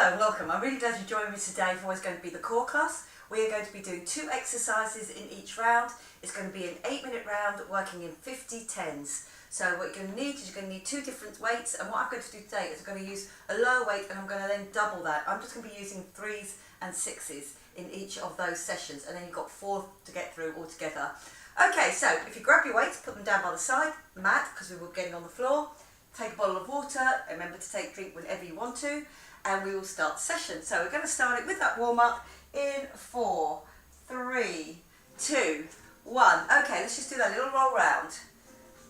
Hello and welcome. I'm really glad you joined me today for what's going to be the core class. We are going to be doing 2 exercises in each round. It's going to be an 8-minute round working in 50 tens. So what you're going to need is you're going to need 2 different weights, and what I'm going to do today is I'm going to use a lower weight and I'm going to then double that. I'm just going to be using 3s and 6s in each of those sessions, and then you've got 4 to get through altogether. Okay, so if you grab your weights, put them down by the side, mat, because we were getting on the floor. Take a bottle of water, remember to take a drink whenever you want to, and we will start the session. So we're going to start it with that warm-up in 4, 3, 2, 1. Okay, let's just do that little roll round.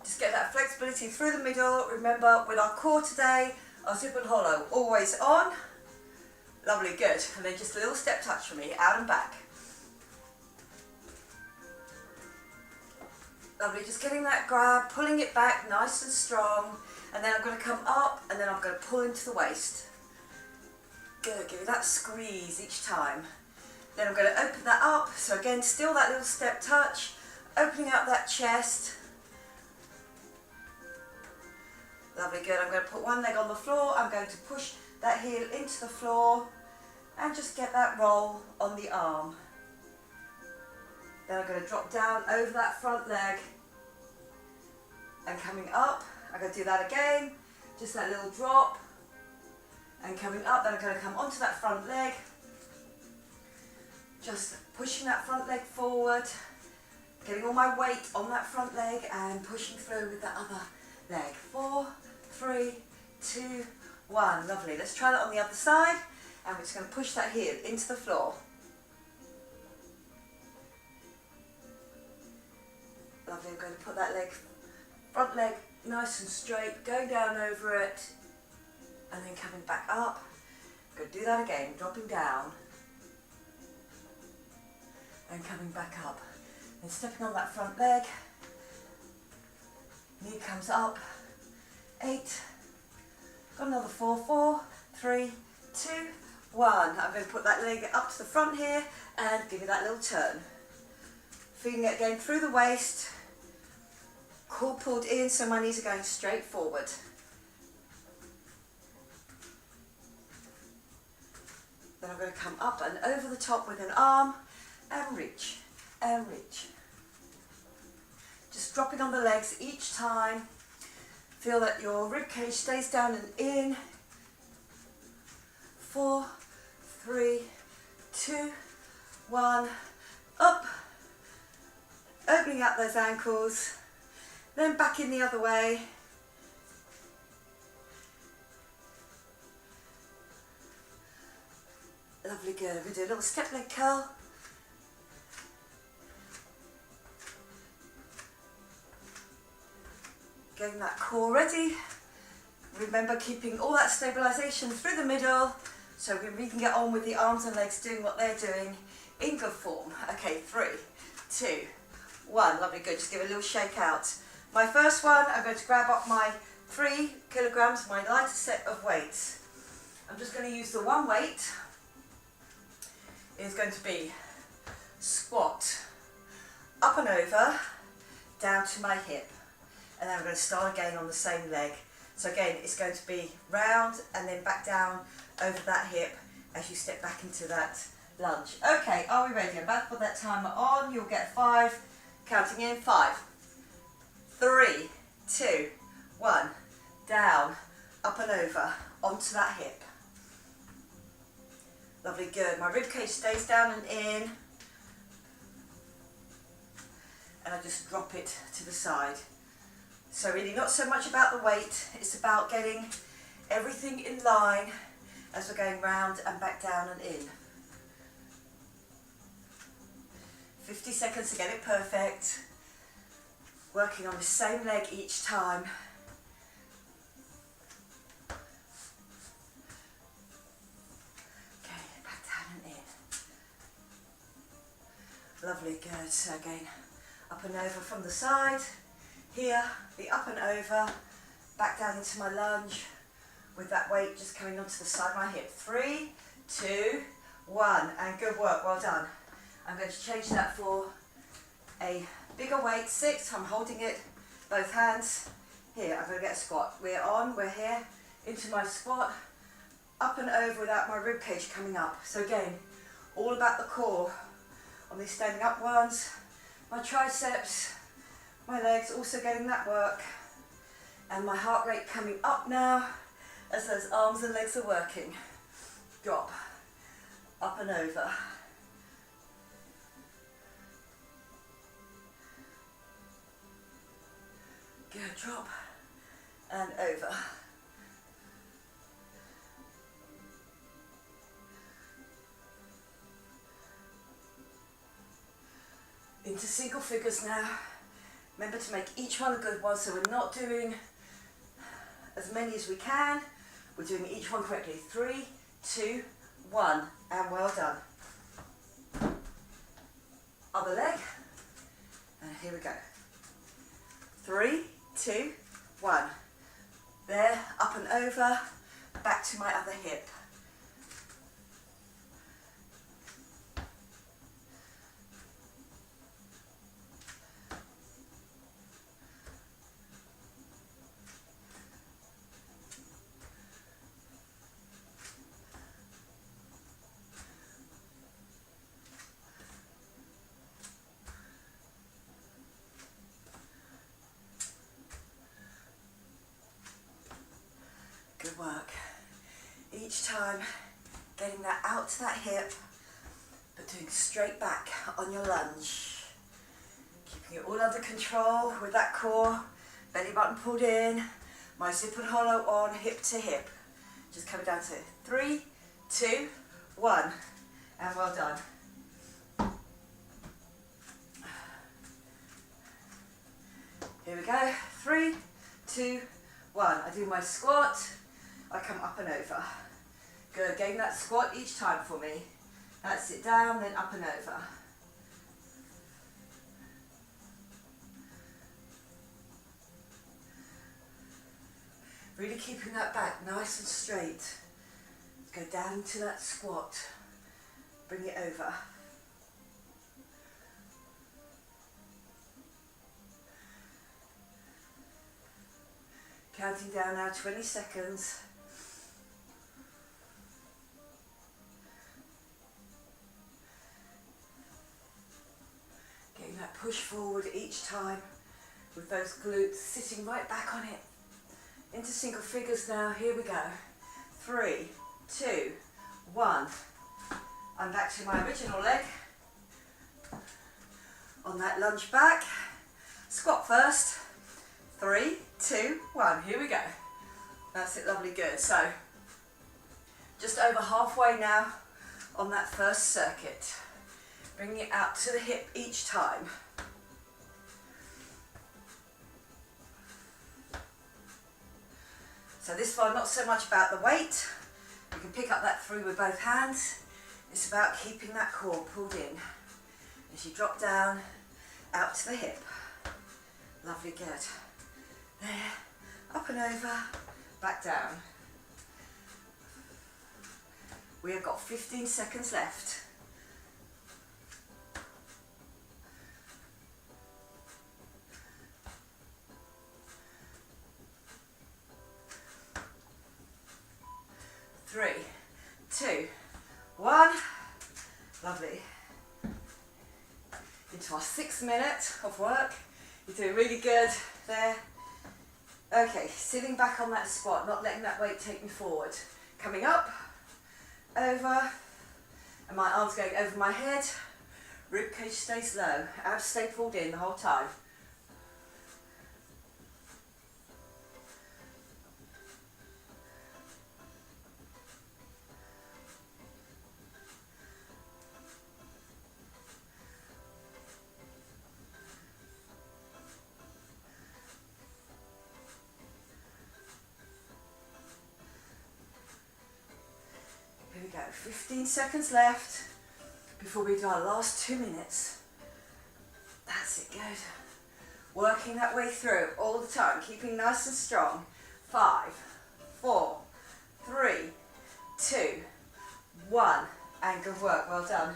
Just get that flexibility through the middle. Remember, with our core today, our zip and hollow always on. Lovely, good. And then just a little step touch for me, out and back. Lovely, just getting that grab, pulling it back nice and strong. And then I'm going to come up and then I'm going to pull into the waist. Good, give it that squeeze each time. Then I'm going to open that up. So again, still that little step touch, opening out that chest. Lovely, good. I'm going to put one leg on the floor. I'm going to push that heel into the floor and just get that roll on the arm. Then I'm going to drop down over that front leg and coming up. I'm going to do that again, just that little drop and coming up. Then I'm going to come onto that front leg, just pushing that front leg forward, getting all my weight on that front leg and pushing through with the other leg. 4, 3, 2, 1. Lovely. Let's try that on the other side, and we're just going to push that heel into the floor. Lovely. I'm going to put that leg, front leg, nice and straight, going down over it and then coming back up. Go do that again, dropping down and coming back up. Then stepping on that front leg, knee comes up, 8, got another 4, 4, 3, 2, 1. I'm going to put that leg up to the front here and give it that little turn. Feeling it again through the waist. Core pulled in, so my knees are going straight forward. Then I'm going to come up and over the top with an arm and reach and reach. Just dropping on the legs each time. Feel that your rib cage stays down and in. 4, 3, 2, 1. Up. Opening up those ankles. Then back in the other way. Lovely, good. We do a little step leg curl. Getting that core ready. Remember, keeping all that stabilisation through the middle so we can get on with the arms and legs doing what they're doing in good form. Okay, 3, 2, 1. Lovely, good. Just give it a little shake out. My first one, I'm going to grab up my 3 kilograms, my lighter set of weights. I'm just going to use the one weight. It's going to be squat, up and over, down to my hip. And then I'm going to start again on the same leg. So again, it's going to be round and then back down over that hip as you step back into that lunge. Okay, are we ready? I'm about to put that timer on. You'll get 5, counting in, 5. 3, 2, 1, down, up and over, onto that hip. Lovely, good. My rib cage stays down and in. And I just drop it to the side. So really not so much about the weight, it's about getting everything in line as we're going round and back down and in. 50 seconds to get it perfect. Working on the same leg each time. Okay, back down and in. Lovely, good. So again, up and over from the side. Here, the up and over, back down into my lunge with that weight just coming onto the side of my hip. 3, 2, 1, and good work, well done. I'm going to change that for a bigger weight, 6, I'm holding it, both hands. Here, I'm going to get a squat. We're on, we're here, into my squat, up and over without my rib cage coming up. So again, all about the core on these standing up ones. My triceps, my legs also getting that work, and my heart rate coming up now as those arms and legs are working. Drop, up and over. Good, drop and over. Into single figures now. Remember to make each one a good one, so we're not doing as many as we can. We're doing each one correctly. 3, 2, 1, and well done. Other leg, and here we go. 3, 2, 1. There, up and over, back to my other hip. Good work. Each time getting that out to that hip, but doing straight back on your lunge. Keeping it all under control with that core, belly button pulled in, my zip and hollow on hip to hip. Just coming down to 3, 2, 1, and well done. Here we go. 3, 2, 1. I do my squat. I come up and over. Good, getting that squat each time for me. That's it, down, then up and over. Really keeping that back nice and straight. Go down into that squat. Bring it over. Counting down now, 20 seconds. Getting that push forward each time with those glutes sitting right back on it. Into single figures now, here we go. 3, 2, 1. I'm back to my original leg. On that lunge back. Squat first. 3, 2, 1. Here we go. That's it, lovely, good. So, just over halfway now on that first circuit. Bringing it out to the hip each time. So this one, not so much about the weight. You can pick up that through with both hands. It's about keeping that core pulled in. As you drop down, out to the hip. Lovely, good. There, up and over, back down. We have got 15 seconds left. Three, 2, 1. Lovely. Into our 6th minute of work. You're doing really good there. Okay, sitting back on that squat, not letting that weight take me forward. Coming up, over, and my arms going over my head. Rib cage stays low. Abs stay pulled in the whole time. Here we go, 15 seconds left before we do our last 2 minutes. That's it, good. Working that way through all the time, keeping nice and strong. 5, 4, 3, 2, 1, and good work, well done.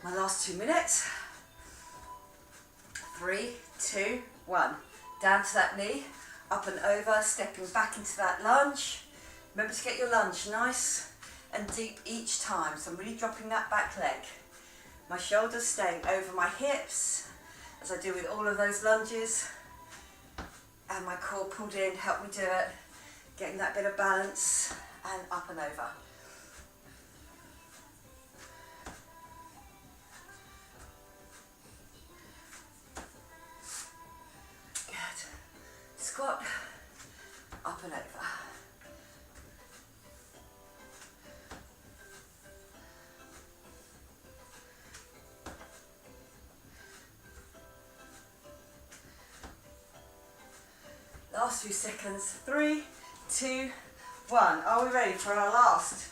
My last 2 minutes. 3, 2, 1. Down to that knee, up and over, stepping back into that lunge. Remember to get your lunge nice and deep each time. So I'm really dropping that back leg. My shoulders staying over my hips, as I do with all of those lunges. And my core pulled in, help me do it. Getting that bit of balance and up and over. Good. Squat, up and over. Last few seconds. 3, 2, 1. Are we ready for our last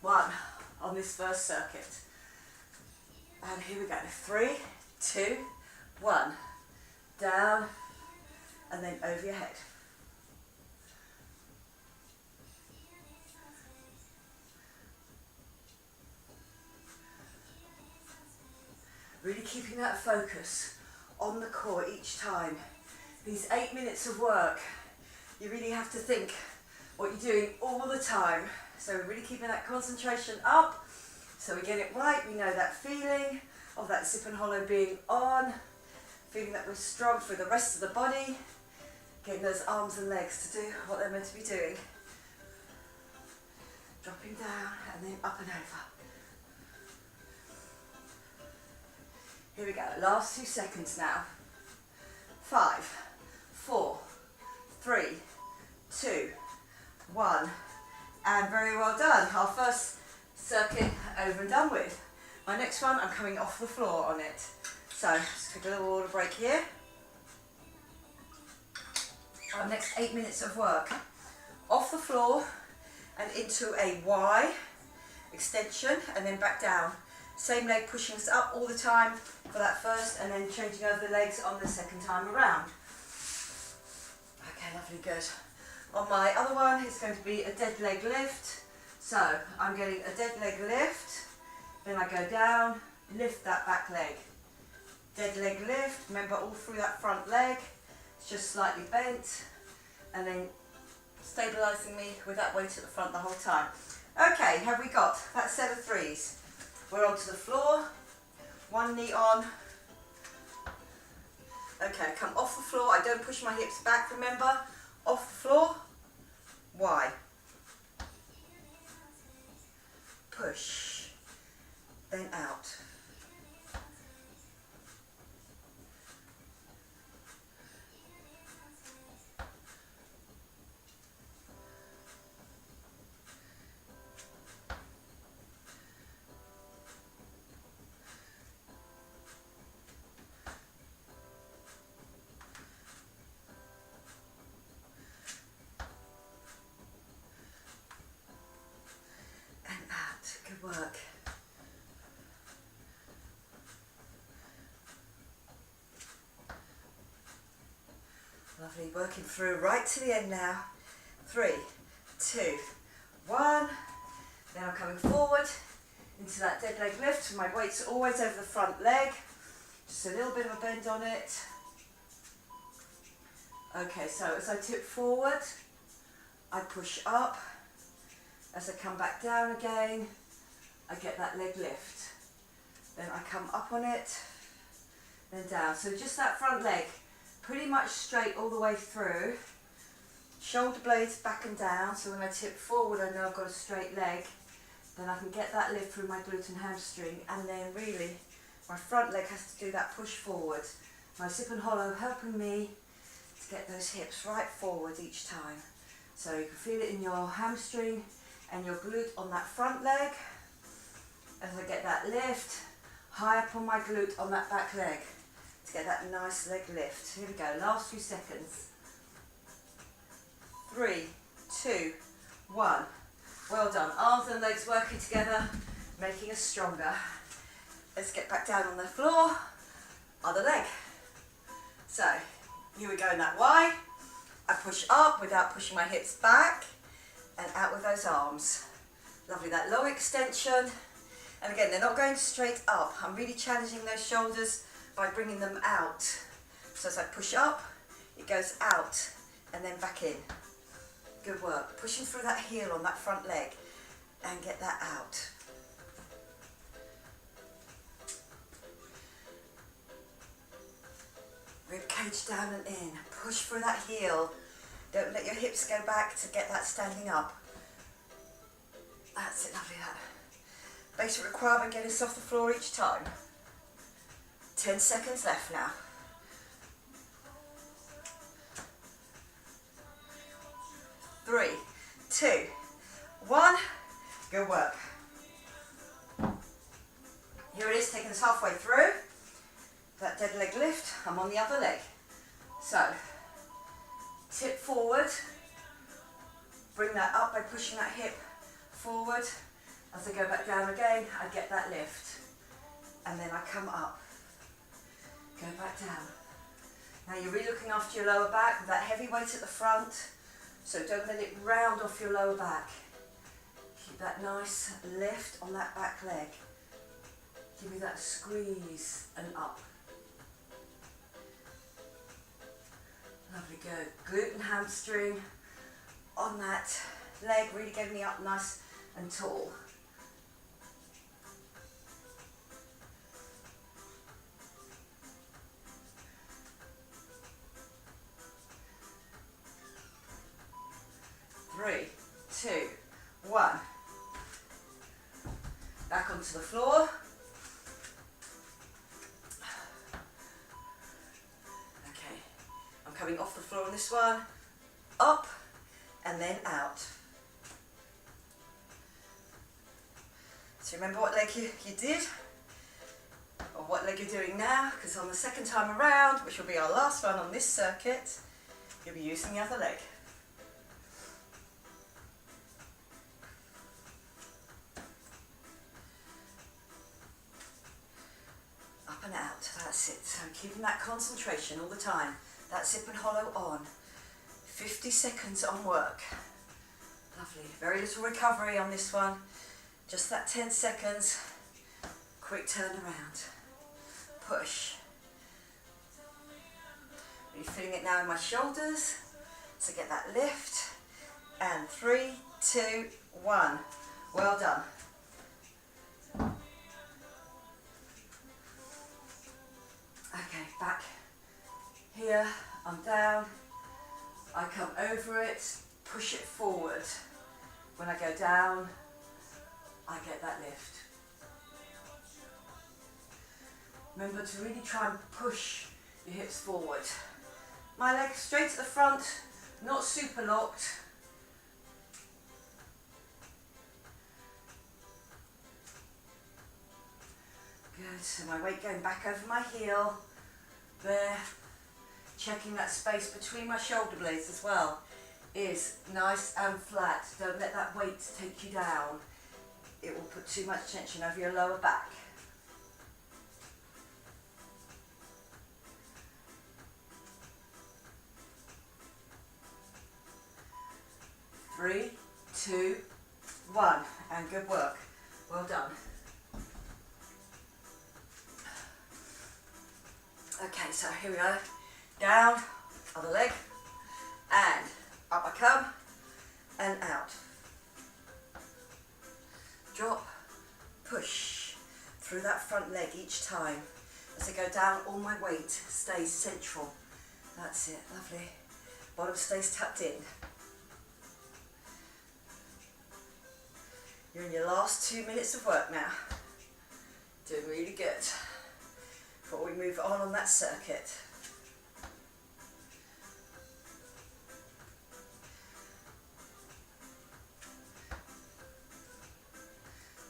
one on this first circuit? And here we go. 3, 2, 1. Down and then over your head. Really keeping that focus on the core each time. These 8 minutes of work, you really have to think what you're doing all the time. So we're really keeping that concentration up, so we get it right. We know that feeling of that zip and hollow being on, feeling that we're strong through the rest of the body, getting those arms and legs to do what they're meant to be doing. Dropping down and then up and over. Here we go, last 2 seconds now. 5, 4, 3, 2, 1, and very well done. Our first circuit over and done with. My next one, I'm coming off the floor on it. So, just take a little water break here. Our next 8 minutes of work. Off the floor and into a Y extension and then back down. Same leg pushing us up all the time for that first, and then changing over the legs on the second time around. Okay, lovely, good. On my other one, it's going to be a dead leg lift. So I'm getting a dead leg lift, then I go down, lift that back leg. Dead leg lift, remember all through that front leg, it's just slightly bent, and then stabilising me with that weight at the front the whole time. Okay, have we got that set of threes? We're onto the floor, one knee on. Okay, come off the floor. I don't push my hips back, remember. Off the floor, Y. Push, then out. Good work. Lovely, working through right to the end now. 3, 2, 1. Then I'm coming forward into that dead leg lift. My weight's always over the front leg. Just a little bit of a bend on it. Okay, so as I tip forward, I push up. As I come back down again, I get that leg lift. Then I come up on it, then down. So just that front leg, pretty much straight all the way through. Shoulder blades back and down, so when I tip forward I know I've got a straight leg. Then I can get that lift through my glute and hamstring, and then really my front leg has to do that push forward. My zip and hollow helping me to get those hips right forward each time. So you can feel it in your hamstring and your glute on that front leg. As I get that lift, high up on my glute on that back leg to get that nice leg lift. Here we go, last few seconds. 3, 2, 1. Well done. Arms and legs working together, making us stronger. Let's get back down on the floor. Other leg. So, here we go in that Y. I push up without pushing my hips back, and out with those arms. Lovely, that long extension. And again, they're not going straight up. I'm really challenging those shoulders by bringing them out. So as I push up it goes out and then back in. Good work. Pushing through that heel on that front leg and get that out. Rib cage down and in. Push through that heel. Don't let your hips go back to get that standing up. That's it, lovely that. Basic requirement, get us off the floor each time. 10 seconds left now. 3, 2, 1. Good work. Here it is, taking us halfway through. That dead leg lift, I'm on the other leg. So, tip forward. Bring that up by pushing that hip forward. As I go back down again, I get that lift. And then I come up. Go back down. Now you're really looking after your lower back with that heavy weight at the front. So don't let it round off your lower back. Keep that nice lift on that back leg. Give me that squeeze and up. Lovely, good. Glute and hamstring on that leg, really getting me up nice and tall. Three, 2, 1. Back onto the floor. Coming off the floor on this one, up and then out. So remember what leg you did, or what leg you're doing now, because on the second time around, which will be our last one on this circuit, you'll be using the other leg. Up and out, that's it. So keeping that concentration all the time. That zip and hollow on. 50 seconds on work. Lovely. Very little recovery on this one. Just that 10 seconds. Quick turn around. Push. Really feeling it now in my shoulders. So get that lift. And 3, 2, 1. Well done. Okay, back. Here, I'm down, I come over it, push it forward. When I go down, I get that lift. Remember to really try and push your hips forward. My legs straight at the front, not super locked. Good, so my weight going back over my heel, there. Checking that space between my shoulder blades as well is nice and flat. Don't let that weight take you down. It will put too much tension over your lower back. Three, 2, 1, and good work. Well done. Okay, so here we go. Down, other leg, and up I come, and out. Drop, push through that front leg each time. As I go down, all my weight stays central. That's it, lovely. Bottom stays tucked in. You're in your last 2 minutes of work now. Doing really good. Before we move on that circuit.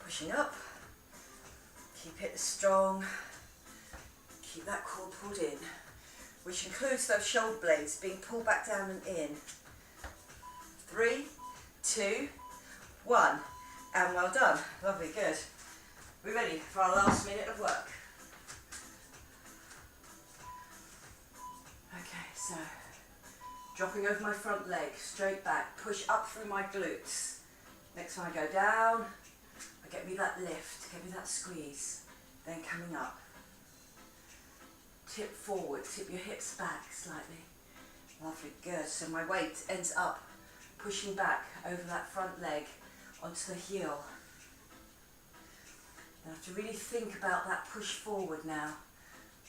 Pushing up, keep it strong, keep that core pulled in, which includes those shoulder blades being pulled back down and in. 3, 2, 1, and well done. Lovely, good. We're ready for our last minute of work. Okay, so dropping over my front leg, straight back, push up through my glutes. Next time I go down, get me that lift, get me that squeeze, then coming up. Tip forward, tip your hips back slightly, Lovely, good. So my weight ends up pushing back over that front leg onto the heel. I have to really think about that push forward now.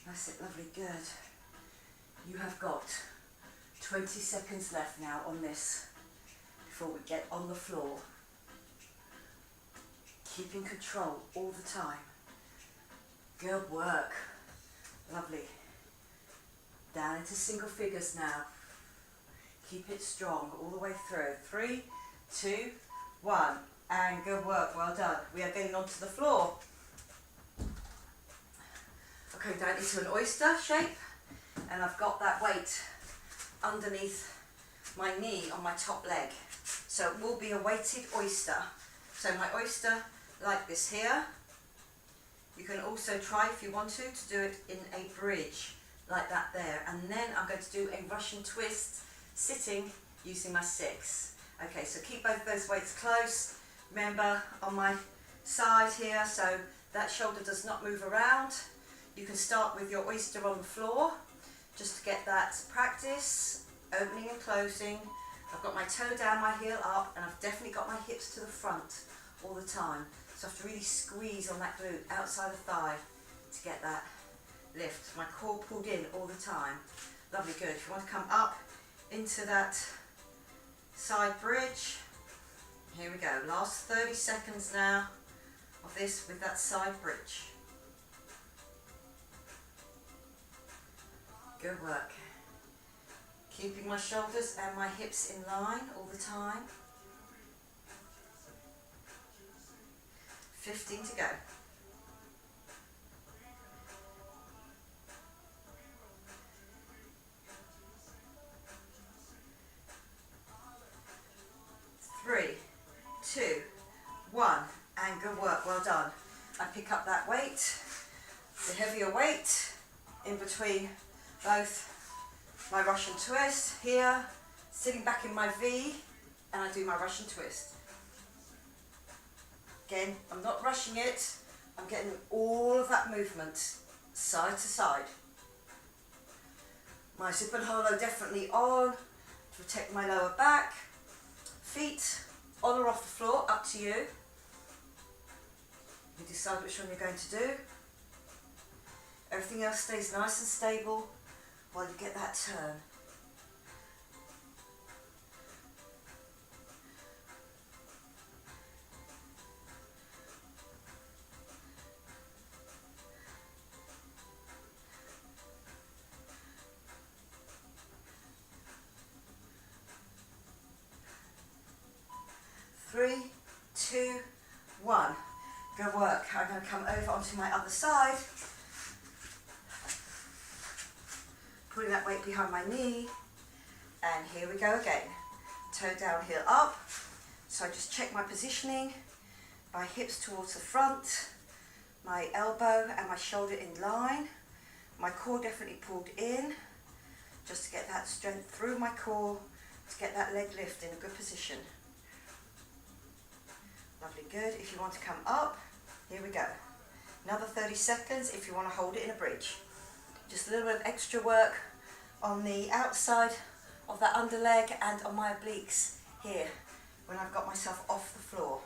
That's it, lovely, good. You have got 20 seconds left now on this before we get on the floor. Keeping control all the time. Good work. Lovely. Down into single figures now. Keep it strong all the way through. 3, 2, 1. And good work, well done. We are getting onto the floor. Okay, down into an oyster shape. And I've got that weight underneath my knee on my top leg. So it will be a weighted oyster. So my oyster like this here. You can also try, if you want to do it in a bridge like that there. And then I'm going to do a Russian twist sitting using my 6. Okay, so keep both those weights close. Remember, on my side here, so that shoulder does not move around. You can start with your oyster on the floor, just to get that practice, opening and closing. I've got my toe down, my heel up, and I've definitely got my hips to the front all the time. So I have to really squeeze on that glute outside the thigh to get that lift. My core pulled in all the time. Lovely, good. If you want to come up into that side bridge, here we go. Last 30 seconds now of this with that side bridge. Good work. Keeping my shoulders and my hips in line all the time. 15 to go. Three, 2, 1, and good work, well done. I pick up that weight, the heavier weight, in between both my Russian twist here, sitting back in my V, and I do my Russian twist. Again, I'm not rushing it, I'm getting all of that movement side to side. My super hollow definitely on, to protect my lower back. Feet on or off the floor, up to you. You decide which one you're going to do. Everything else stays nice and stable while you get that turn. Three, 2, 1. Good work. I'm going to come over onto my other side. Putting that weight behind my knee. And here we go again. Toe down, heel up. So I just check my positioning. My hips towards the front. My elbow and my shoulder in line. My core definitely pulled in. Just to get that strength through my core. To get that leg lift in a good position. Lovely, good. If you want to come up, here we go. Another 30 seconds if you want to hold it in a bridge. Just a little bit of extra work on the outside of that underleg and on my obliques here when I've got myself off the floor.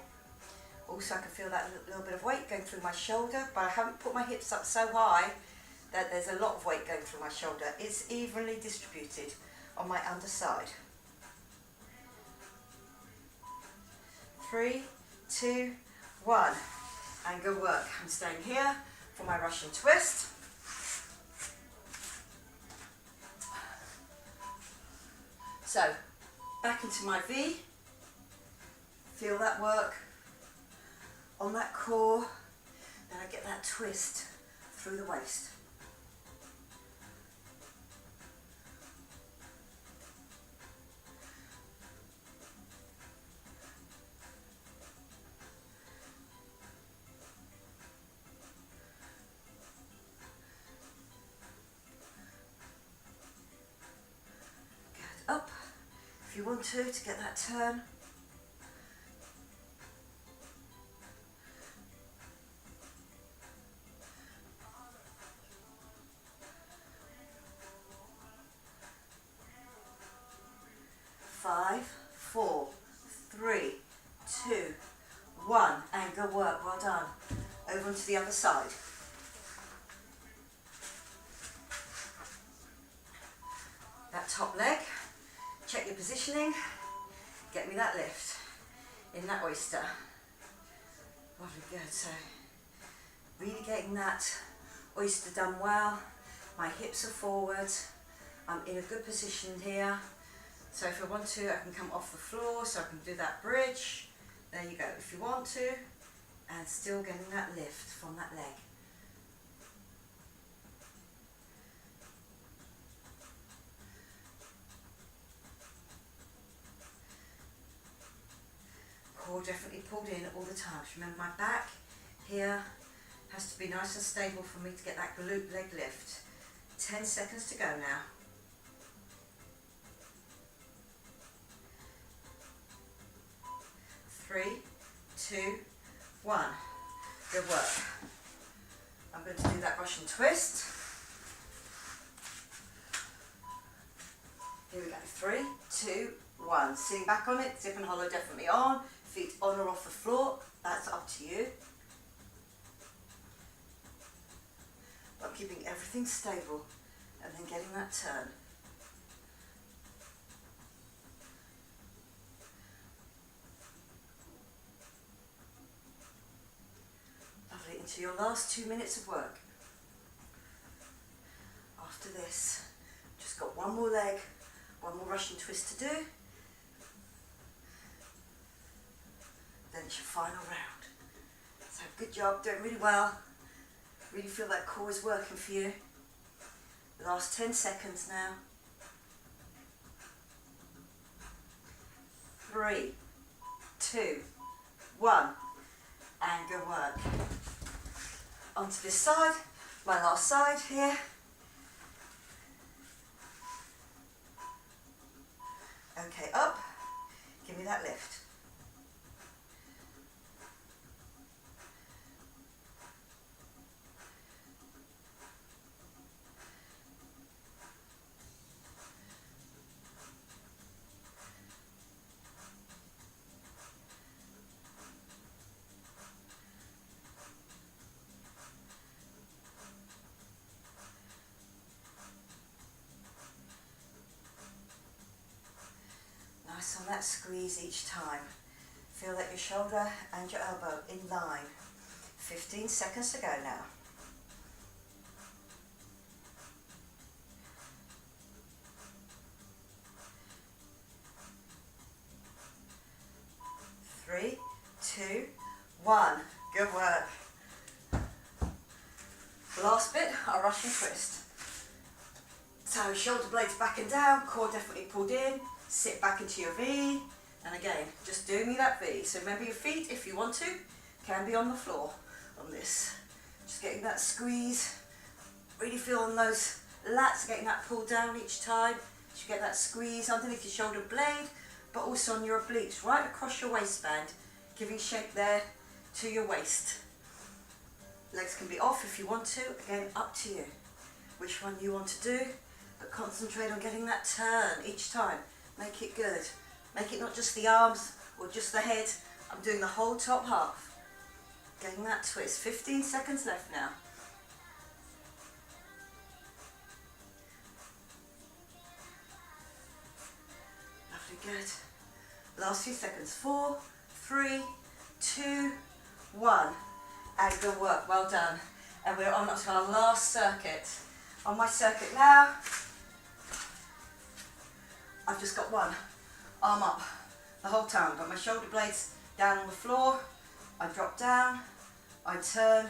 Also, I can feel that little bit of weight going through my shoulder, but I haven't put my hips up so high that there's a lot of weight going through my shoulder. It's evenly distributed on my underside. 3, 2, 1, and good work. I'm staying here for my Russian twist. So, back into my V, feel that work on that core, then I get that twist through the waist. Up, if you want to get that turn. 4, 3, 2, 1, and good work, well done. Over onto the other side. That top leg, check your positioning, get me that lift in that oyster. Lovely, good. So really getting that oyster done well. My hips are forward. I'm in a good position here. So if I want to, I can come off the floor, so I can do that bridge. There you go, if you want to, and still getting that lift from that leg. Core definitely pulled in all the time. Remember, my back here has to be nice and stable for me to get that glute leg lift. 10 seconds to go now. 3, 2, 1. Good work. I'm going to do that Russian twist. Here we go. 3, 2, 1. Sitting back on it, zip and hollow definitely on. Feet on or off the floor. That's up to you. But keeping everything stable and then getting that turn. Lovely. Into your last 2 minutes of work. After this, just got one more leg, one more Russian twist to do. Then it's your final round. So good job, doing really well. Really feel that core is working for you. The last 10 seconds now. 3, 2, 1, and good work. Onto this side, my last side here. Okay, up, give me that lift. Nice on that squeeze each time. Feel that your shoulder and your elbow in line. 15 seconds to go now. 3, 2, 1. Good work. Last bit, our Russian twist. So shoulder blades back and down, core definitely pulled in. Sit back into your V, and again, just doing me that V. So remember your feet, if you want to, can be on the floor on this. Just getting that squeeze, really feeling those lats, getting that pull down each time. You get that squeeze underneath your shoulder blade, but also on your obliques, right across your waistband, giving shape there to your waist. Legs can be off if you want to, again, up to you. Which one you want to do, but concentrate on getting that turn each time. Make it good. Make it not just the arms or just the head. I'm doing the whole top half. Getting that twist. 15 seconds left now. Lovely, good. Last few seconds. 4, 3, 2, 1. And good work. Well done. And we're on to our last circuit. On my circuit now, I've just got one arm up the whole time. Got my shoulder blades down on the floor. I drop down, I turn,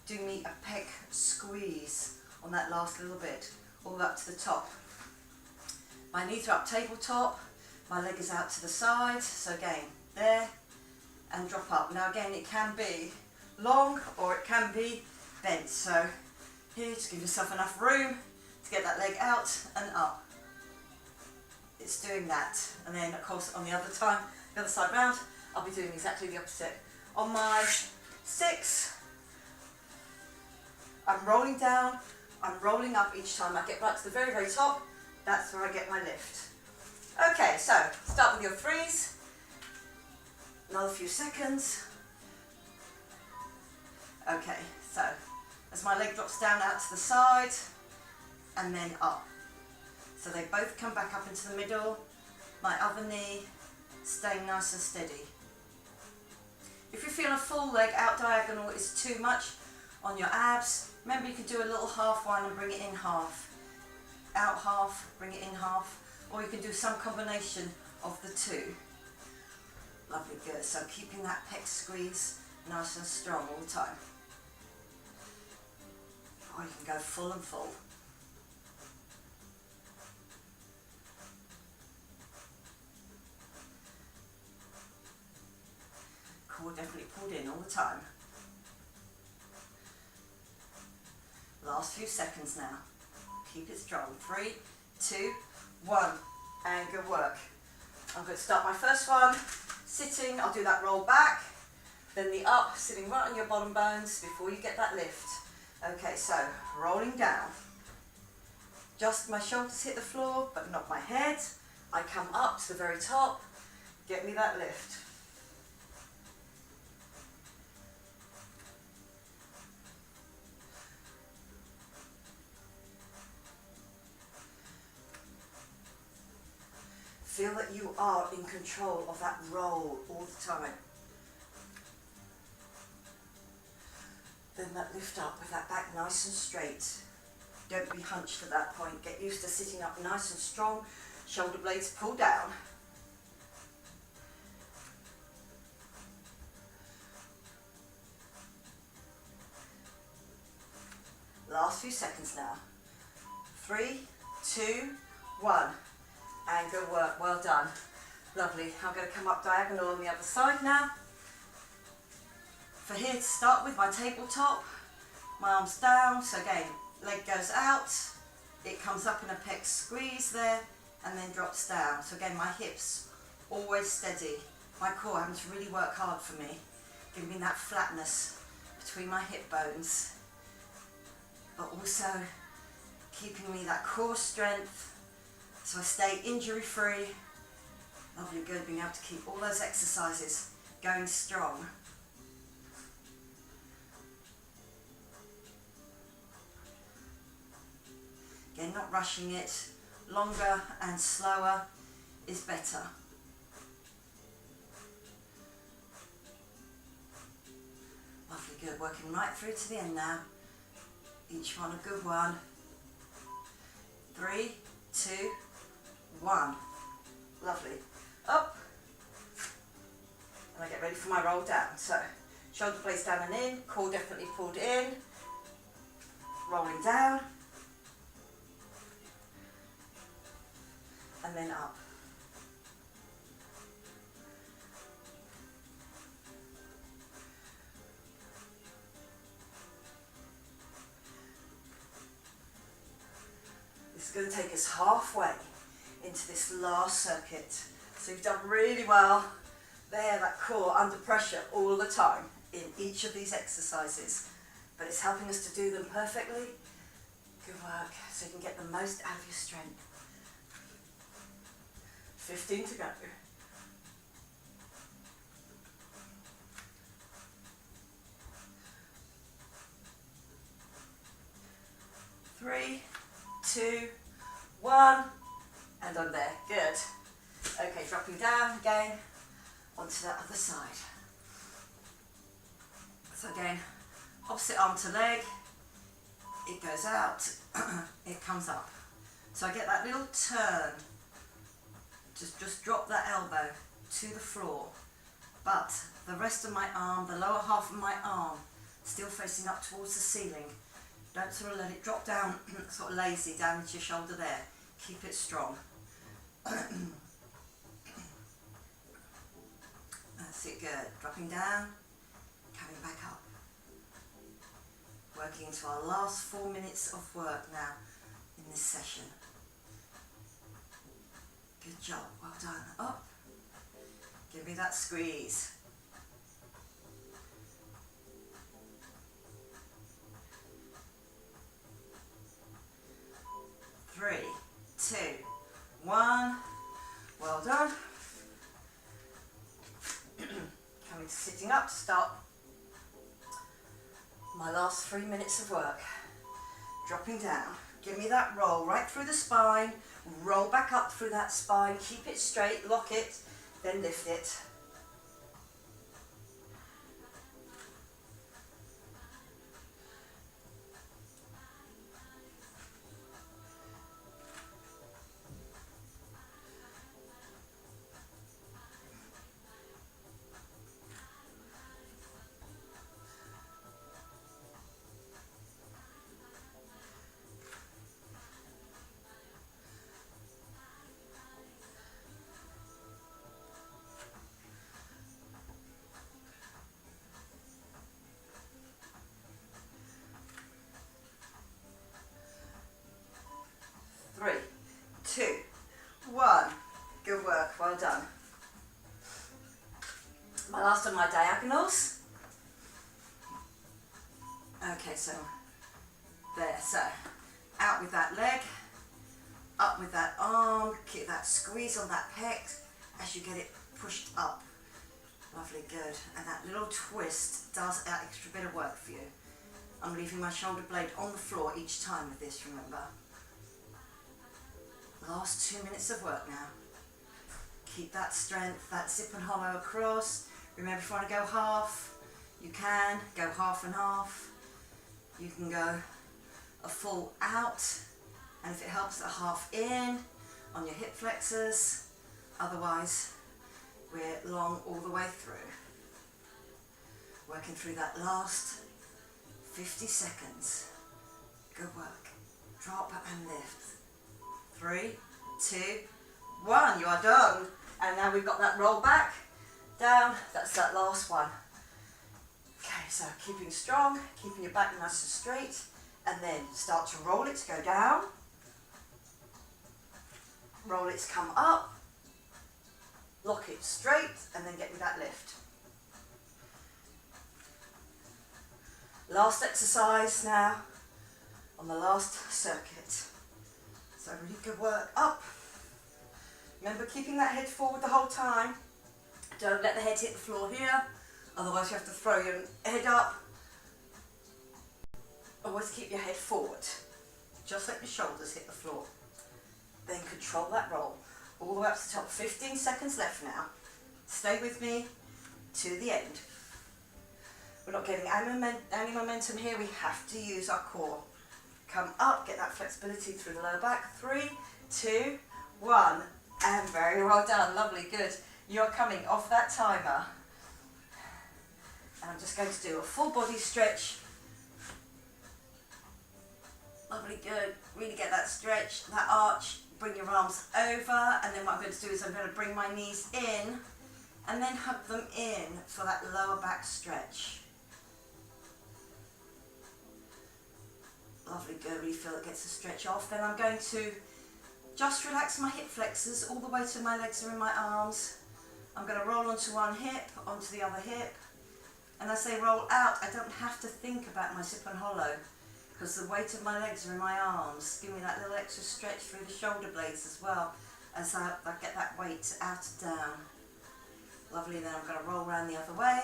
do me a pec squeeze on that last little bit, all the way up to the top. My knees are up tabletop, my leg is out to the side, so again, there, and drop up. Now again, it can be long or it can be bent, so here, just give yourself enough room to get that leg out and up. It's doing that, and then of course on the other side round, I'll be doing exactly the opposite. On my 6, I'm rolling down, I'm rolling up each time. I get back to the very, very top, that's where I get my lift. Okay, so start with your threes. Another few seconds. Okay, so as my leg drops down out to the side and then up. So they both come back up into the middle. My other knee staying nice and steady. If you feel a full leg out diagonal is too much on your abs, remember you can do a little half one and bring it in half. Out half, bring it in half, or you can do some combination of the two. Lovely, good. So keeping that pec squeeze nice and strong all the time. Or you can go full and full. Core definitely pulled in all the time. Last few seconds now. Keep it strong. 3, 2, 1. And good work. I'm going to start my first one. Sitting, I'll do that roll back. Then the up, sitting right on your bottom bones before you get that lift. Okay, so rolling down. Just my shoulders hit the floor, but not my head. I come up to the very top. Get me that lift. Feel that you are in control of that roll all the time. Then that lift up with that back nice and straight. Don't be hunched at that point. Get used to sitting up nice and strong. Shoulder blades pull down. Last few seconds now. 3, 2, 1. And good work, well done. Lovely. I'm going to come up diagonal on the other side now. For here to start with my tabletop, my arms down, so again, leg goes out, it comes up in a pec squeeze there, and then drops down. So again, my hips always steady. My core having to really work hard for me, giving me that flatness between my hip bones, but also keeping me that core strength, so I stay injury free. Lovely, good, being able to keep all those exercises going strong. Again, not rushing it, longer and slower is better. Lovely, good, working right through to the end now. Each one a good one. 3, 2, 1. Lovely. Up. And I get ready for my roll down. So, shoulder blades down and in, core definitely pulled in. Rolling down. And then up. This is going to take us halfway into this last circuit. So you've done really well there, that core under pressure all the time in each of these exercises. But it's helping us to do them perfectly. Good work, so you can get the most out of your strength. 15 to go. 3, 2, 1, and I'm there. Good. Okay, dropping down again onto that other side. So again, opposite arm to leg, it goes out, it comes up. So I get that little turn. Just drop that elbow to the floor, but the rest of my arm, the lower half of my arm, still facing up towards the ceiling. Don't sort of let it drop down, sort of lazy down into your shoulder there. Keep it strong. That's it, good. Dropping down, coming back up. Working into our last 4 minutes of work now in this session. Good job, well done. Up. Give me that squeeze. 3, 2, 1. Coming to sitting up to start my last 3 minutes of work. Dropping down. Give me that roll right through the spine. Roll back up through that spine. Keep it straight. Lock it. Then lift it. Three, two, one. Good work, well done. My last of my diagonals. Okay, so there, so out with that leg, up with that arm, keep that squeeze on that pec as you get it pushed up. Lovely, good. And that little twist does that extra bit of work for you. I'm leaving my shoulder blade on the floor each time with this, remember. Last 2 minutes of work now. Keep that strength, that zip and hollow across. Remember, if you want to go half, you can go half and half. You can go a full out, and if it helps, a half in on your hip flexors. Otherwise, we're long all the way through. Working through that last 50 seconds. Good work. Drop and lift. 3, 2, 1. You are done. And now we've got that roll back, down. That's that last one. Okay, so keeping strong, keeping your back nice and straight, and then start to roll it to go down. Roll it to come up. Lock it straight, and then get with that lift. Last exercise now on the last circuit. So really good work. Up. Remember, keeping that head forward the whole time. Don't let the head hit the floor here, otherwise you have to throw your head up. Always keep your head forward. Just let your shoulders hit the floor. Then control that roll. All the way up to the top. 15 seconds left now. Stay with me to the end. We're not getting any momentum here. We have to use our core. Come up, get that flexibility through the lower back. 3, 2, 1. And very well done. Lovely, good. You're coming off that timer. And I'm just going to do a full body stretch. Lovely, good. Really get that stretch, that arch. Bring your arms over, and then what I'm going to do is I'm going to bring my knees in and then hug them in for that lower back stretch. Lovely, good. Really feel it gets the stretch off. Then I'm going to just relax my hip flexors all the way to my legs are in my arms. I'm going to roll onto one hip, onto the other hip. And as I roll out, I don't have to think about my zip and hollow, because the weight of my legs are in my arms. Give me that little extra stretch through the shoulder blades as well, as I get that weight out and down. Lovely, then I'm going to roll around the other way.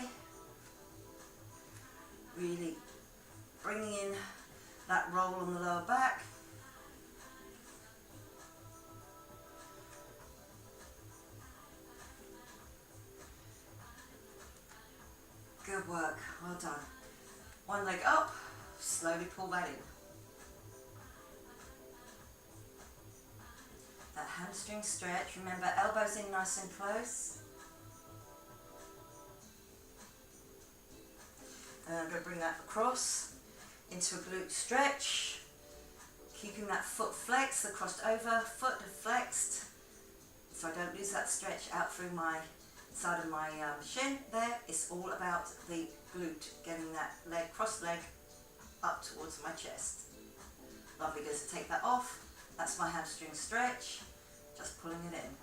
Really bringing in that roll on the lower back. Good work, well done. One leg up, slowly pull that in. That hamstring stretch, remember elbows in nice and close. And I'm going to bring that across into a glute stretch. Keeping that foot flexed, the crossed over, foot flexed. So I don't lose that stretch out through my side of my shin there. It's all about the glute, getting that leg, crossed leg, up towards my chest. Lovely, good. So take that off. That's my hamstring stretch. Just pulling it in.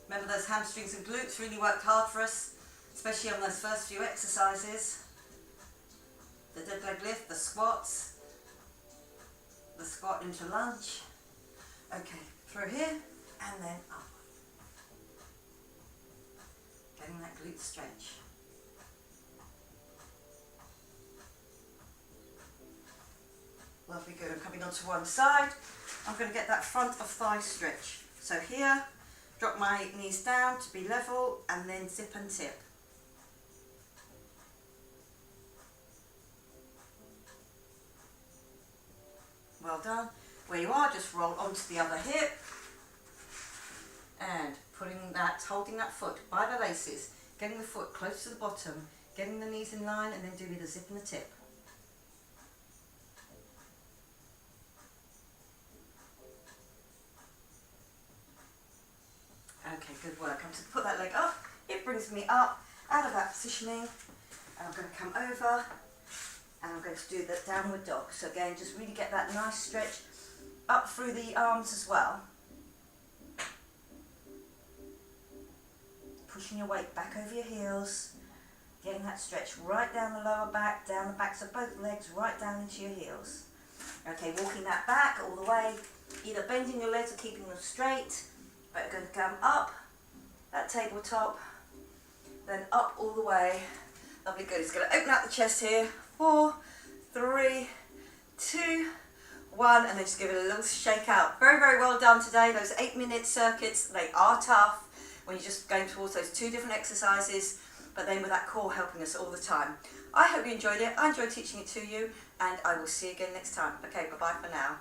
Remember, those hamstrings and glutes really worked hard for us, especially on those first few exercises. The dead leg lift, the squats, the squat into lunge. Okay, through here and then up. Getting that glute complete stretch. Lovely, good. I'm coming onto one side. I'm going to get that front of thigh stretch. So here, drop my knees down to be level and then zip and tip. Well done. Where you are, just roll onto the other hip and holding that foot by the laces, getting the foot close to the bottom, getting the knees in line, and then doing the zip and the tip. Okay, good work. I'm just put that leg up. It brings me up out of that positioning, and I'm going to come over and I'm going to do the downward dog. So again, just really get that nice stretch up through the arms as well. Pushing your weight back over your heels, getting that stretch right down the lower back, down the backs of both legs, right down into your heels. Okay, walking that back all the way, either bending your legs or keeping them straight, but you're going to come up that tabletop, then up all the way. Lovely, good. It's going to open out the chest here. 4, 3, 2, 1, and then just give it a little shake out. Very, very well done today. Those 8-minute circuits, they are tough when you're just going towards those 2 different exercises, but then with that core helping us all the time. I hope you enjoyed it. I enjoyed teaching it to you, and I will see you again next time. Okay, bye-bye for now.